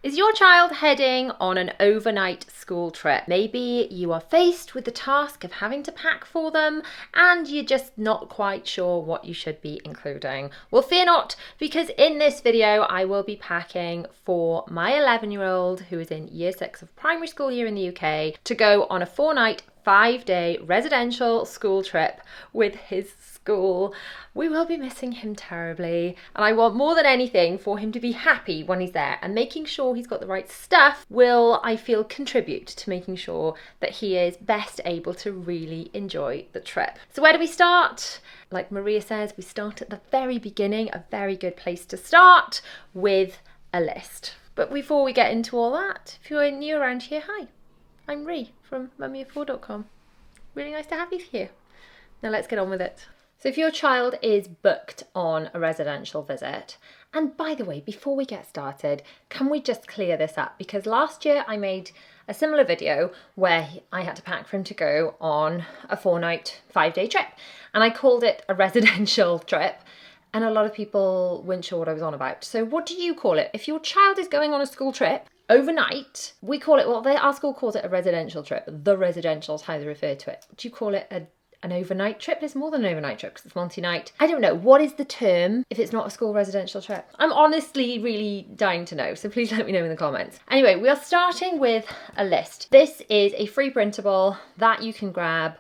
Is your child heading on an overnight school trip? Maybe you are faced with the task of having to pack for them and you're just not quite sure what you should be including. Well, fear not, because in this video I will be packing for my 11-year-old who is in year 6 of primary school here in the UK to go on a 4-night 5-day residential school trip with his school. We will be missing him terribly, and I want more than anything for him to be happy when he's there, and making sure he's got the right stuff will, I feel, contribute to making sure that he is best able to really enjoy the trip. So where do we start? Like Maria says, we start at the very beginning. A very good place to start with a list. But before we get into all that, if you're new around here, hi. I'm Ree from mummyoffour.com. Really nice to have you here. Now let's get on with it. So if your child is booked on a residential visit, and by the way, before we get started, can we just clear this up? Because last year I made a similar video where I had to pack for him to go on a 4-night, 5-day trip. And I called it a residential trip. And a lot of people weren't sure what I was on about. So what do you call it? If your child is going on a school trip overnight, we call it, well, our school calls it a residential trip. The residential is how they refer to it. Do you call it an overnight trip? It's more than an overnight trip because it's multi-night. I don't know. What is the term if it's not a school residential trip? I'm honestly really dying to know, so please let me know in the comments. Anyway, we are starting with a list. This is a free printable that you can grab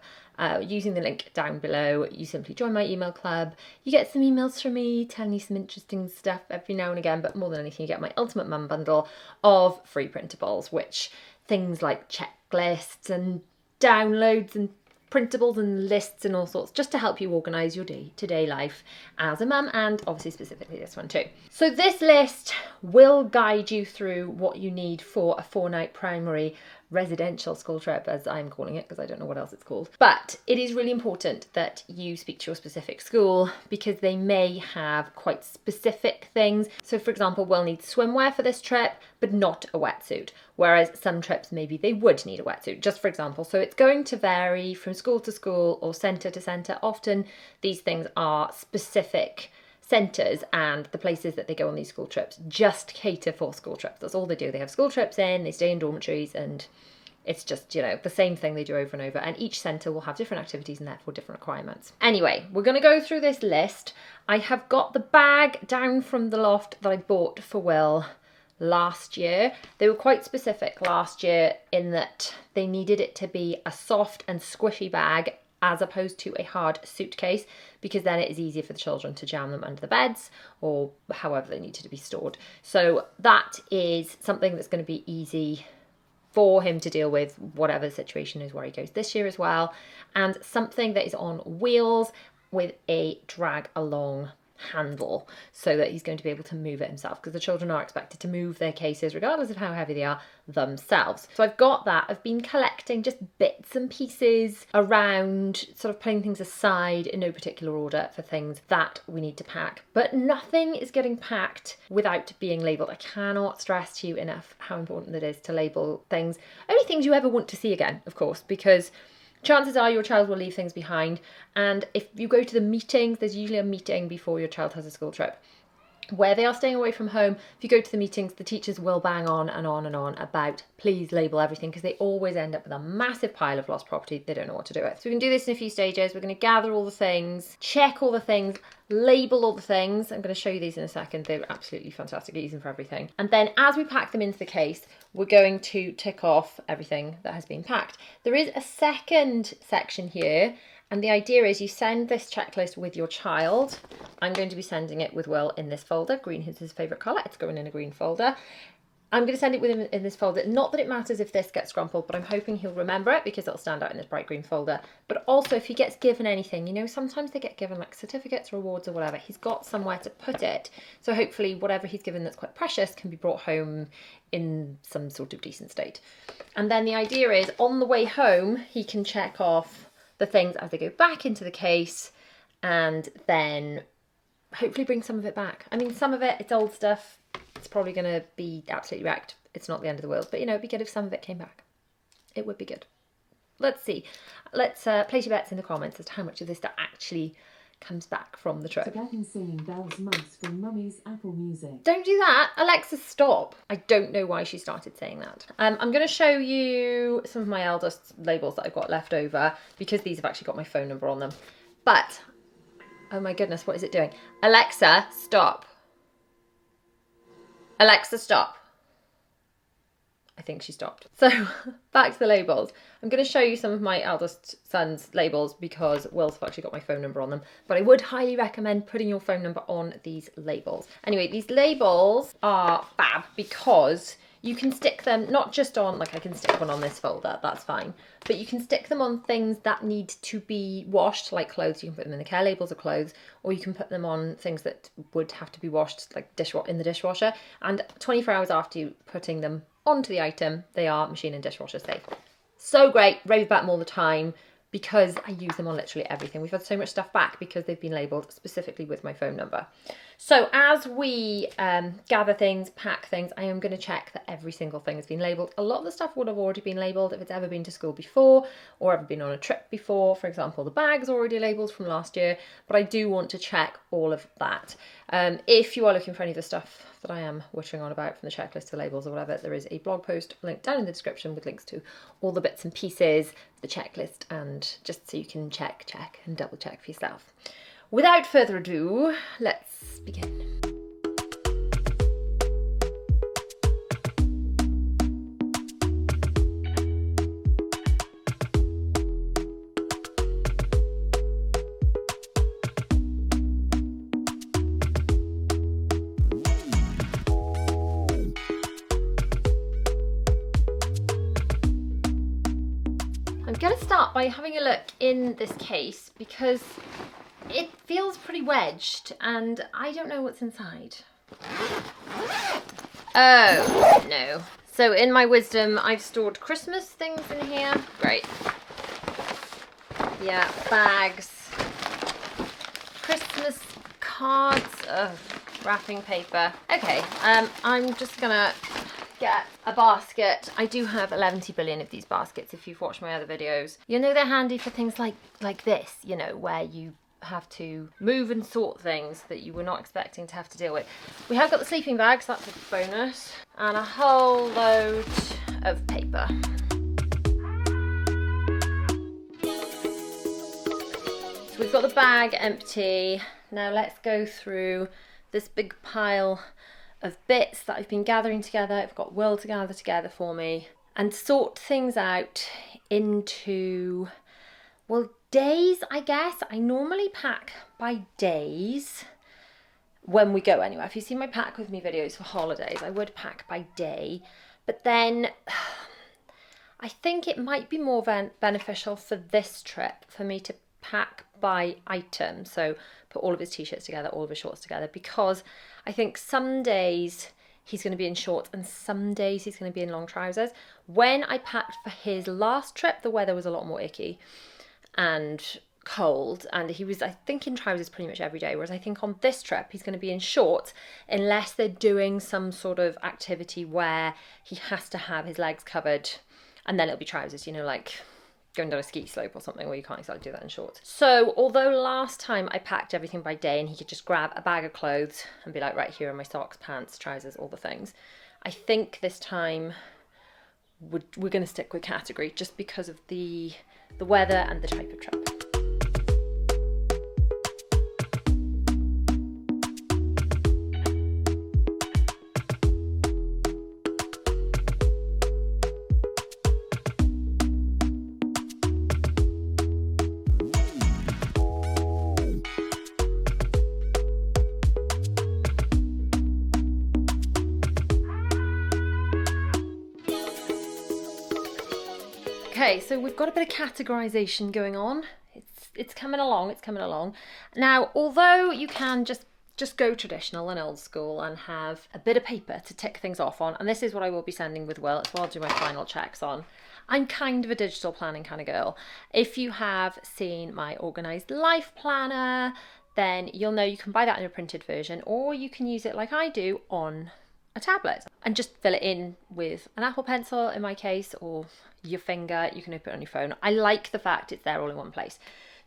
using the link down below. You simply join my email club. You get some emails from me telling you some interesting stuff every now and again, but more than anything, you get my Ultimate Mum bundle of free printables, which things like checklists and downloads and printables and lists and all sorts, just to help you organise your day-to-day life as a mum, and obviously specifically this one too. So this list will guide you through what you need for a 4-night primary residential school trip, as I'm calling it, because I don't know what else it's called. But it is really important that you speak to your specific school because they may have quite specific things. So for example, we'll need swimwear for this trip, but not a wetsuit. Whereas some trips, maybe they would need a wetsuit, just for example. So it's going to vary from school to school or centre to centre. Often these things are specific centres, and the places that they go on these school trips just cater for school trips. That's all they do. They have school trips in, they stay in dormitories, and it's just, you know, the same thing they do over and over. And each centre will have different activities and therefore different requirements. Anyway, we're going to go through this list. I have got the bag down from the loft that I bought for Will last year. They were quite specific last year in that they needed it to be a soft and squishy bag as opposed to a hard suitcase, because then it is easier for the children to jam them under the beds or however they needed to be stored. So that is something that's going to be easy for him to deal with, whatever the situation is where he goes this year as well. And something that is on wheels with a drag along handle so that he's going to be able to move it himself, because the children are expected to move their cases regardless of how heavy they are themselves. So I've got that. I've been collecting just bits and pieces around, sort of putting things aside in no particular order for things that we need to pack, but nothing is getting packed without being labelled. I cannot stress to you enough how important it is to label things. Only things you ever want to see again, of course, because chances are your child will leave things behind. And if you go to the meetings, there's usually a meeting before your child has a school trip where they are staying away from home. If you go to the meetings, the teachers will bang on and on and on about please label everything, because they always end up with a massive pile of lost property they don't know what to do with. So we can do this in a few stages. We're going to gather all the things, check all the things, label all the things. I'm going to show you these in a second. They're absolutely fantastic, using for everything. And then as we pack them into the case, we're going to tick off everything that has been packed. There is a second section here, and the idea is you send this checklist with your child. I'm going to be sending it with Will in this folder. Green is his favourite colour. It's going in a green folder. I'm going to send it with him in this folder. Not that it matters if this gets scrumpled, but I'm hoping he'll remember it because it'll stand out in this bright green folder. But also if he gets given anything, you know, sometimes they get given like certificates or awards or whatever. He's got somewhere to put it. So hopefully whatever he's given that's quite precious can be brought home in some sort of decent state. And then the idea is on the way home, he can check off the things as they go back into the case, and then hopefully bring some of it back. I mean, some of it, it's old stuff. It's probably going to be absolutely wrecked. It's not the end of the world, but you know, it'd be good if some of it came back. It would be good. Let's see. Let's place your bets in the comments as to how much of this they're actually comes back from the trip. Forgetting singing bells months from Mummy's Apple Music. Don't do that. Alexa, stop. I don't know why she started saying that. I'm going to show you some of my eldest labels that I've got left over because these have actually got my phone number on them. But, oh my goodness, what is it doing? Alexa, stop. Alexa, stop. I think she stopped. So back to the labels. I'm going to show you some of my eldest son's labels because Will's actually got my phone number on them. But I would highly recommend putting your phone number on these labels. Anyway, these labels are fab because you can stick them not just on, like I can stick one on this folder, that's fine. But you can stick them on things that need to be washed, like clothes. You can put them in the care labels of clothes, or you can put them on things that would have to be washed, like in the dishwasher. And 24 hours after you putting them onto the item, they are machine and dishwasher safe. So great, rave about them all the time because I use them on literally everything. We've had so much stuff back because they've been labelled specifically with my phone number. So as we gather things, pack things, I am going to check that every single thing has been labelled. A lot of the stuff would have already been labelled if it's ever been to school before or ever been on a trip before. For example, the bag's already labelled from last year, but I do want to check all of that. If you are looking for any of the stuff that I am wittering on about from the checklist to labels or whatever, there is a blog post linked down in the description with links to all the bits and pieces, the checklist, and just so you can check and double check for yourself. Without further ado, let's begin. I'm going to start by having a look in this case because it feels pretty wedged and I don't know what's inside. Oh, no. So in my wisdom, I've stored Christmas things in here. Great. Yeah, bags. Christmas cards. Ugh, wrapping paper. Okay, I'm just gonna get a basket. I do have 11 billion of these baskets. If you've watched my other videos, you know they're handy for things like this, you know, where you have to move and sort things that you were not expecting to have to deal with. We have got the sleeping bags, that's a bonus, and a whole load of paper. So we've got the bag empty. Now let's go through this big pile of bits that I've been gathering together. I've got Will to gather together for me and sort things out into, well, days, I guess. I normally pack by days when we go anywhere. If you see my pack with me videos for holidays, I would pack by day, but then I think it might be more beneficial for this trip for me to pack by item. So put all of his t-shirts together, all of his shorts together, because I think some days he's going to be in shorts and some days he's going to be in long trousers. When I packed for his last trip, the weather was a lot more icky and cold, and he was, I think, in trousers pretty much every day, whereas I think on this trip he's going to be in shorts unless they're doing some sort of activity where he has to have his legs covered, and then it'll be trousers, you know, like going down a ski slope or something where you can't exactly do that in shorts. So although last time I packed everything by day and he could just grab a bag of clothes and be like, right, here are my socks, pants, trousers, all the things, I think this time we're going to stick with category just because of the weather and the type of trip. Okay, so we've got a bit of categorization going on. It's coming along, it's coming along. Now, although you can just go traditional and old school and have a bit of paper to tick things off on, and this is what I will be sending with Will, it's what I'll do my final checks on. I'm kind of a digital planning kind of girl. If you have seen my Organised Life Planner, then you'll know you can buy that in a printed version, or you can use it like I do on a tablet and just fill it in with an Apple Pencil in my case, or your finger. You can open it on your phone. I like the fact it's there all in one place.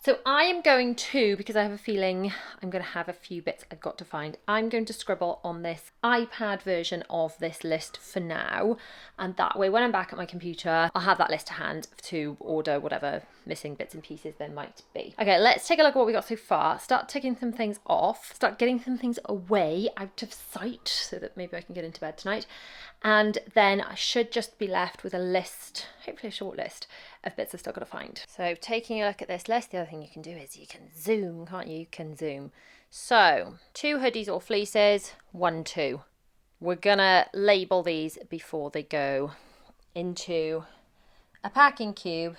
So I am going to, because I have a feeling I'm going to have a few bits I've got to find, I'm going to scribble on this iPad version of this list for now. And that way, when I'm back at my computer, I'll have that list to hand to order whatever missing bits and pieces there might be. Okay, let's take a look at what we got so far. Start ticking some things off, start getting some things away, out of sight, so that maybe I can get into bed tonight. And then I should just be left with a list, hopefully a short list, of bits I've still got to find. So taking a look at this list, the other thing you can do is you can zoom, can't you? You can zoom. So 2 hoodies or fleeces, 1, 2. We're gonna label these before they go into a packing cube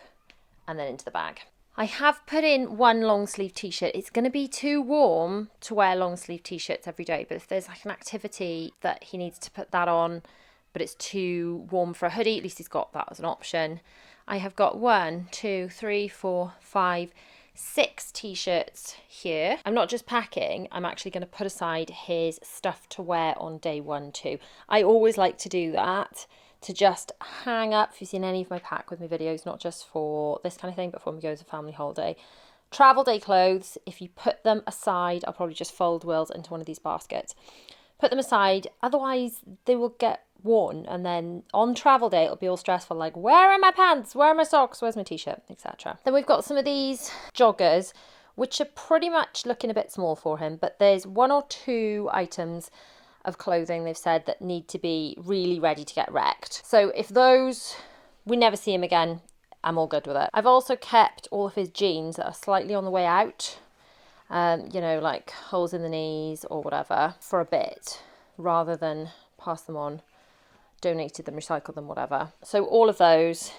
and then into the bag. I have put in 1 long sleeve t-shirt. It's going to be too warm to wear long sleeve t-shirts every day, but if there's like an activity that he needs to put that on, but it's too warm for a hoodie, at least he's got that as an option. I have got 1, 2, 3, 4, 5, 6 t-shirts here. I'm not just packing, I'm actually going to put aside his stuff to wear on day 1 too. I always like to do that, to just hang up, if you've seen any of my pack with me videos, not just for this kind of thing, but for when we go to a family holiday. Travel day clothes, if you put them aside, I'll probably just fold Will's into one of these baskets. Put them aside, otherwise they will get worn, and then on travel day it'll be all stressful, like where are my pants, where are my socks, where's my t-shirt, etc. Then we've got some of these joggers, which are pretty much looking a bit small for him, but there's 1 or 2 items of clothing they've said that need to be really ready to get wrecked. So if those, we never see him again, I'm all good with it. I've also kept all of his jeans that are slightly on the way out, you know, like holes in the knees or whatever, for a bit, rather than pass them on, donated them, recycled them, whatever. So all of those,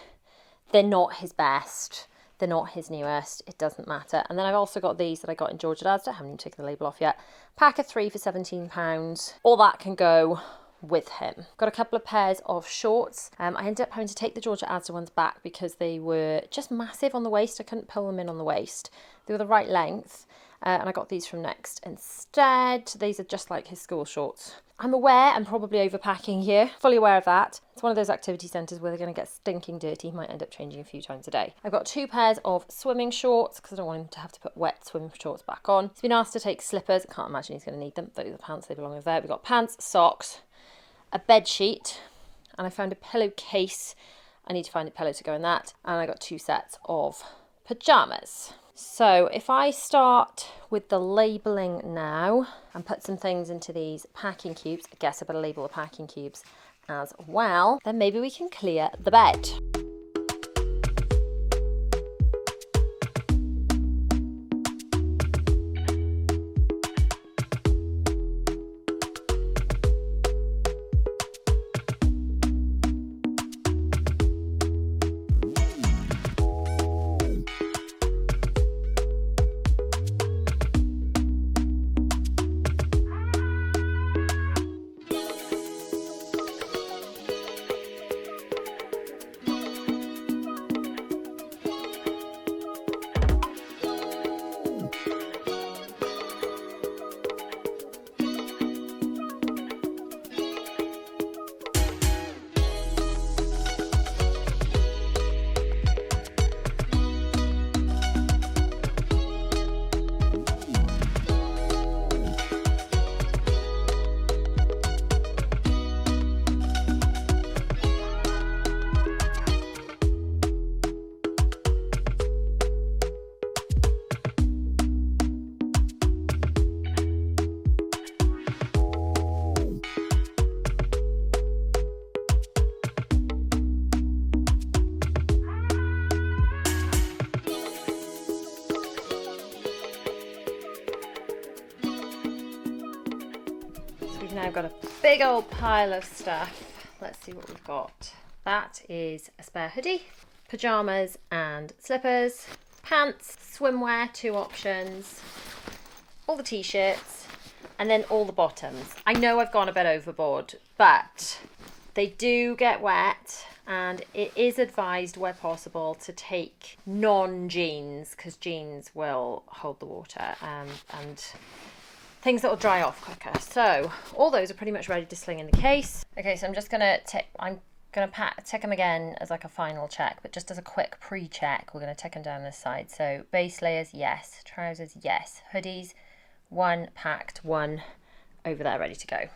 they're not his best, they're not his newest, it doesn't matter. And then I've also got these that I got in George at Asda, I haven't even taken the label off yet. Pack of 3 for £17. All that can go with him. Got a couple of pairs of shorts. I ended up having to take the George at Asda ones back because they were just massive on the waist. I couldn't pull them in on the waist. They were the right length. And I got these from Next instead. These are just like his school shorts. I'm aware I'm probably overpacking here, fully aware of that. It's one of those activity centres where they're going to get stinking dirty. He might end up changing a few times a day. I've got 2 pairs of swimming shorts because I don't want him to have to put wet swimming shorts back on. He's been asked to take slippers. I can't imagine he's going to need them. Those are the pants, they belong over there. We've got pants, socks, a bed sheet, and I found a pillowcase. I need to find a pillow to go in that. And I got 2 sets of pyjamas. So if I start with the labelling now and put some things into these packing cubes, I guess I better label the packing cubes as well, then maybe we can clear the bed. We've now got a big old pile of stuff. Let's see what we've got. That is a spare hoodie, pyjamas and slippers, pants, swimwear, 2 options, all the t-shirts, and then all the bottoms. I know I've gone a bit overboard, but they do get wet, and it is advised where possible to take non-jeans, because jeans will hold the water and things that will dry off quicker. So all those are pretty much ready to sling in the case. Okay, so I'm just gonna take, I'm Gonna tick them again as like a final check, but just as a quick pre-check, we're gonna tick them down this side. So base layers, yes. Trousers, yes. Hoodies, 1 packed, 1 over there ready to go.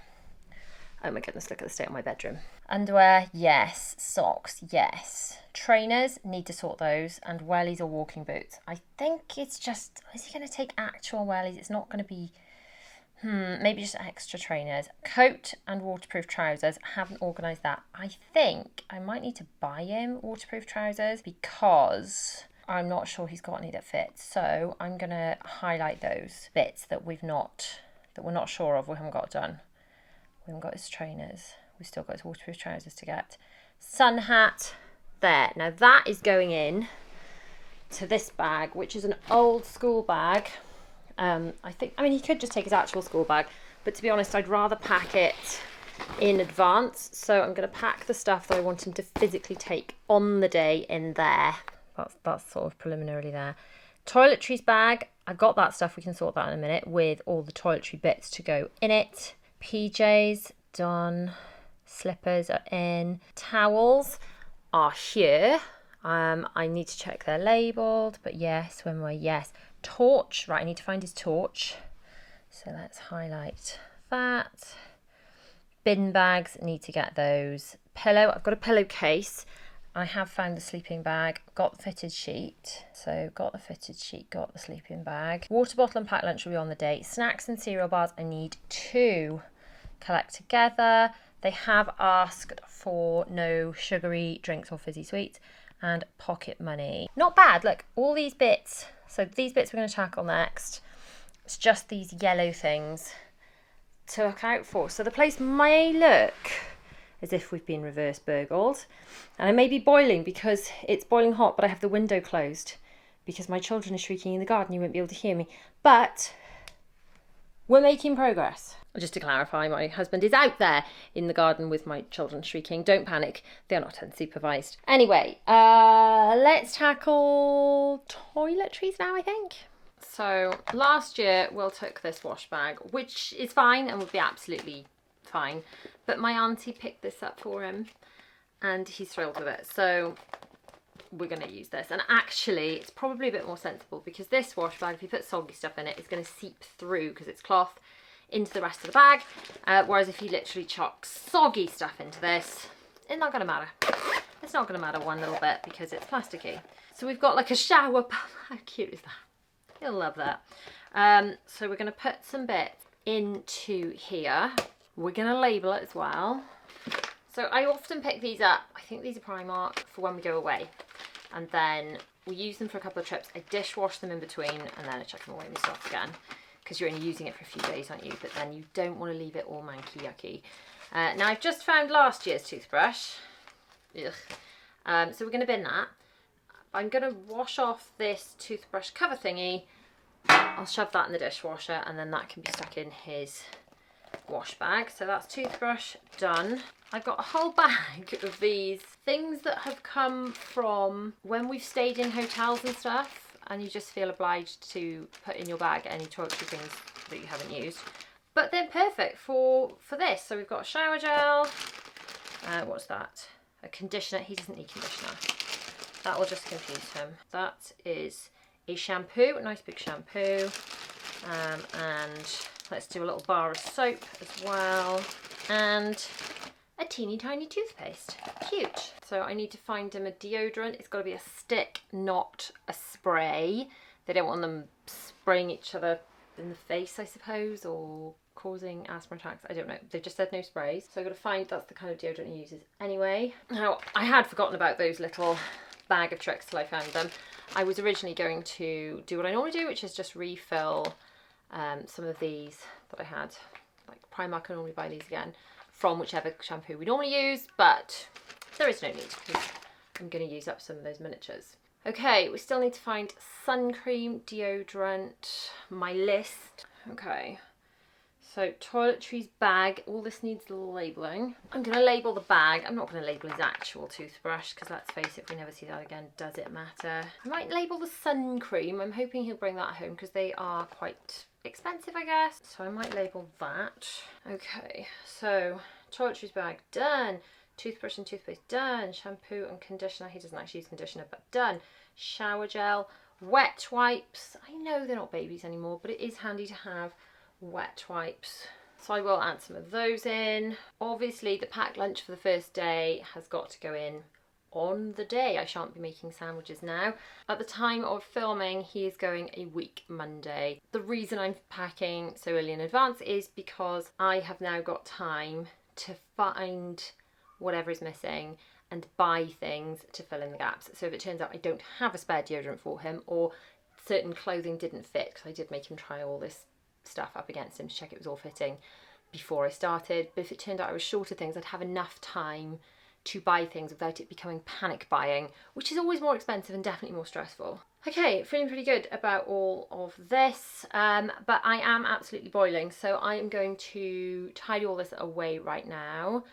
Oh my goodness, look at the state of my bedroom. Underwear, yes. Socks, yes. Trainers, need to sort those. And wellies or walking boots. I think it's just, is he going to take actual wellies? It's not going to be, maybe just extra trainers. Coat and waterproof trousers, haven't organised that. I think I might need to buy him waterproof trousers because I'm not sure he's got any that fit. So I'm going to highlight those bits that we're not sure of, we haven't got done. We haven't got his trainers. We've still got his waterproof trousers to get. Sun hat, there. Now that is going in to this bag, which is an old school bag. I mean, he could just take his actual school bag, but to be honest, I'd rather pack it in advance. So I'm going to pack the stuff that I want him to physically take on the day in there. That's sort of preliminarily there. Toiletries bag, I've got that stuff. We can sort that in a minute with all the toiletry bits to go in it. PJs done, slippers are in, towels are here. I need to check they're labelled, but yes, swimwear, yes. Torch, right, I need to find his torch, so let's highlight that. Bin bags, need to get those. Pillow, I've got a pillowcase. I have found the sleeping bag, got the fitted sheet. So got the fitted sheet, got the sleeping bag. Water bottle and packed lunch will be on the day. Snacks and cereal bars, I need 2. Collect together. They have asked for no sugary drinks or fizzy sweets and pocket money. Not bad, look, all these bits. So these bits we're going to tackle next. It's just these yellow things to look out for. So the place may look as if we've been reverse burgled. And I may be boiling because it's boiling hot, but I have the window closed because my children are shrieking in the garden. You won't be able to hear me. But we're making progress. Just to clarify, my husband is out there in the garden with my children shrieking. Don't panic, they're not unsupervised. Anyway, let's tackle toiletries now, I think. So last year, Will took this wash bag, which is fine and would be absolutely fine. But my auntie picked this up for him and he's thrilled with it. So we're going to use this. And actually, it's probably a bit more sensible because this wash bag, if you put soggy stuff in it, it's going to seep through because it's cloth into the rest of the bag. Whereas if you literally chuck soggy stuff into this, it's not going to matter. It's not going to matter one little bit because it's plasticky. So we've got like a shower pump. How cute is that? You'll love that. So we're going to put some bits into here. We're going to label it as well. So I often pick these up. I think these are Primark for when we go away. And then we use them for a couple of trips. I dishwash them in between and then I chuck them away in the stuff again. Because you're only using it for a few days, aren't you? But then you don't want to leave it all manky yucky. Now I've just found last year's toothbrush. Ugh. So we're going to bin that. I'm going to wash off this toothbrush cover thingy. I'll shove that in the dishwasher and then that can be stuck in his wash bag. So that's toothbrush done. I've got a whole bag of these things that have come from when we've stayed in hotels and stuff. And you just feel obliged to put in your bag any toiletry things that you haven't used. But they're perfect for this. So we've got a shower gel. What's that? A conditioner. He doesn't need conditioner. That will just confuse him. That is a shampoo, a nice big shampoo. And let's do a little bar of soap as well. And a teeny tiny toothpaste. Cute. So I need to find him a deodorant. It's got to be a stick, not a spray. They don't want them spraying each other in the face, I suppose, or causing asthma attacks. I don't know. They've just said no sprays. So I've got to find that's the kind of deodorant he uses anyway. Now, I had forgotten about those little bag of tricks till I found them. I was originally going to do what I normally do, which is just refill some of these that I had. Like Primark, I normally buy these again from whichever shampoo we normally use, but there is no need because I'm going to use up some of those miniatures. Okay, we still need to find sun cream, deodorant, my list. Okay, so toiletries bag, all this needs labelling. I'm going to label the bag. I'm not going to label his actual toothbrush because let's face it, if we never see that again, does it matter? I might label the sun cream. I'm hoping he'll bring that home because they are quite expensive, I guess. So I might label that. Okay, so toiletries bag done. Toothbrush and toothpaste, done. Shampoo and conditioner, he doesn't actually use conditioner, but done. Shower gel, wet wipes. I know they're not babies anymore, but it is handy to have wet wipes. So I will add some of those in. Obviously the packed lunch for the first day has got to go in on the day. I shan't be making sandwiches now. At the time of filming, he is going a week Monday. The reason I'm packing so early in advance is because I have now got time to find whatever is missing and buy things to fill in the gaps. So if it turns out I don't have a spare deodorant for him, or certain clothing didn't fit, because I did make him try all this stuff up against him to check it was all fitting before I started, but if it turned out I was short of things, I'd have enough time to buy things without it becoming panic buying, which is always more expensive and definitely more stressful. Okay, feeling pretty good about all of this, but I am absolutely boiling, so I am going to tidy all this away right now,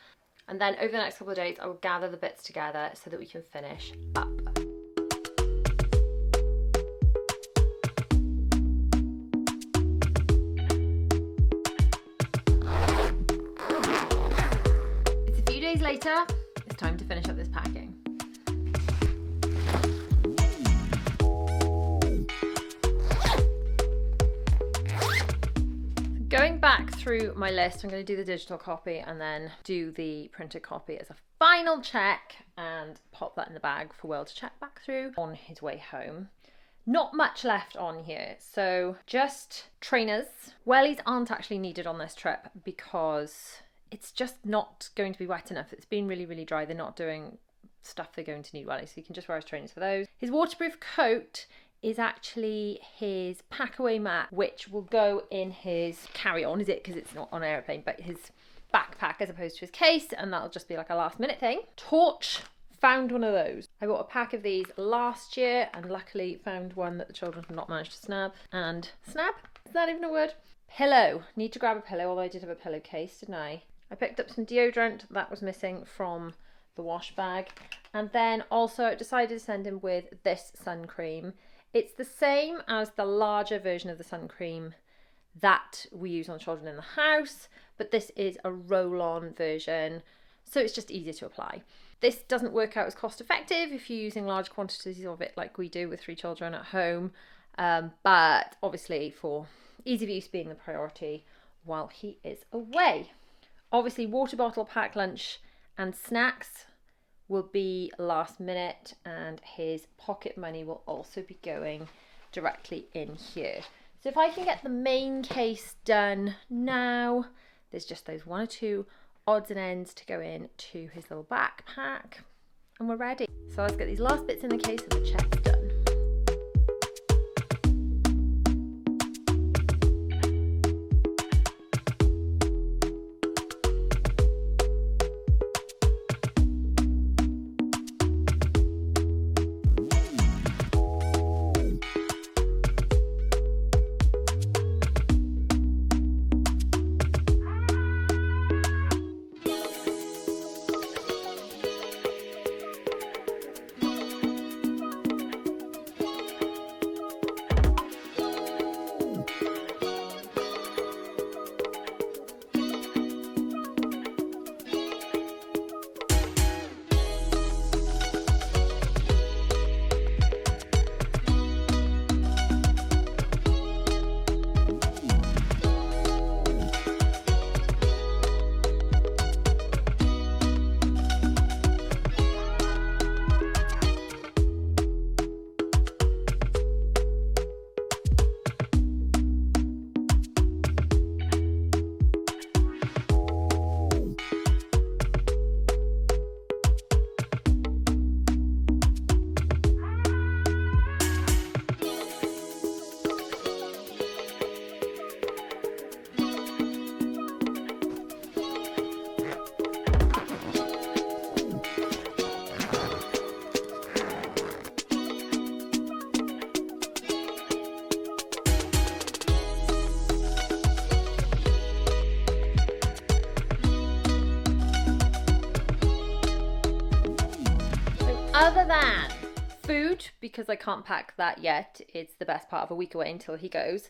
and then over the next couple of days I will gather the bits together so that we can finish up. It's a few days later, it's time to finish up this packing. Going back through my list, I'm going to do the digital copy and then do the printed copy as a final check and pop that in the bag for Will to check back through on his way home. Not much left on here, so just trainers. Wellies aren't actually needed on this trip because it's just not going to be wet enough. It's been really, really dry. They're not doing stuff they're going to need wellies, so you can just wear his trainers for those. His waterproof coat is actually his packaway mat, which will go in his carry-on, is it? Because it's not on an airplane, but his backpack as opposed to his case, and that'll just be like a last minute thing. Torch, found one of those. I bought a pack of these last year and luckily found one that the children have not managed to snab. And snab? Is that even a word? Pillow. Need to grab a pillow, although I did have a pillowcase, didn't I? I picked up some deodorant that was missing from the wash bag. And then also I decided to send him with this sun cream. It's the same as the larger version of the sun cream that we use on children in the house, but this is a roll-on version, so it's just easier to apply. This doesn't work out as cost effective if you're using large quantities of it like we do with 3 children at home, but obviously for ease of use being the priority while he is away. Obviously water bottle, packed lunch and snacks will be last minute, and his pocket money will also be going directly in here. So if I can get the main case done now, there's just those 1 or 2 odds and ends to go in to his little backpack and we're ready. So let's get these last bits in the case and the check's done. Other than food, because I can't pack that yet, it's the best part of a week away until he goes,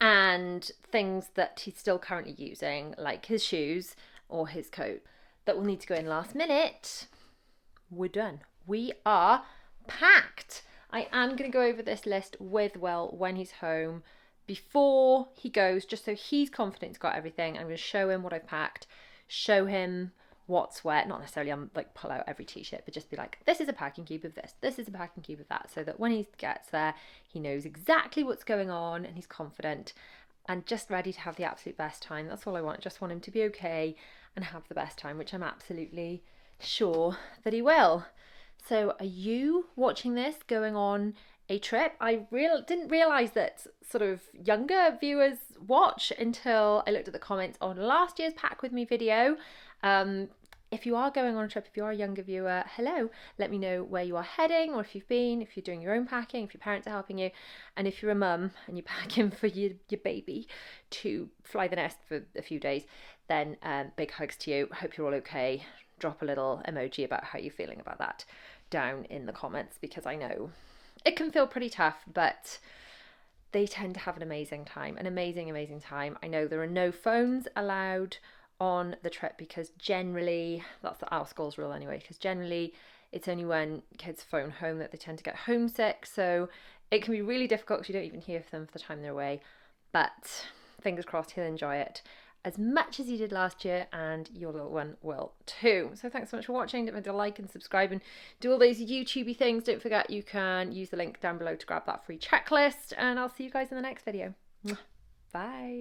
and things that he's still currently using, like his shoes or his coat. that will need to go in last minute, we're done. We are packed. I am going to go over this list with Will when he's home before he goes, just so he's confident he's got everything. I'm going to show him what I've packed, show him what's where, not necessarily like pull out every t-shirt, but just be like, this is a packing cube of this is a packing cube of that, so that when he gets there, he knows exactly what's going on and he's confident and just ready to have the absolute best time. That's all I want. I just want him to be okay and have the best time, which I'm absolutely sure that he will. So are you watching this going on a trip? I didn't realise that sort of younger viewers watch until I looked at the comments on last year's Pack With Me video. If you are going on a trip, if you are a younger viewer, hello, let me know where you are heading, or if you've been, if you're doing your own packing, if your parents are helping you, and if you're a mum and you're packing for your baby to fly the nest for a few days, then big hugs to you. Hope you're all okay. Drop a little emoji about how you're feeling about that down in the comments, because I know it can feel pretty tough, but they tend to have an amazing time, amazing time. I know there are no phones allowed on the trip, because generally, that's our school's rule anyway, because generally it's only when kids phone home that they tend to get homesick, so it can be really difficult because you don't even hear from them for the time they're away. But fingers crossed he'll enjoy it as much as he did last year, and your little one will too. So thanks so much for watching. Don't forget to like and subscribe and do all those YouTubey things. Don't forget you can use the link down below to grab that free checklist, and I'll see you guys in the next video. Bye.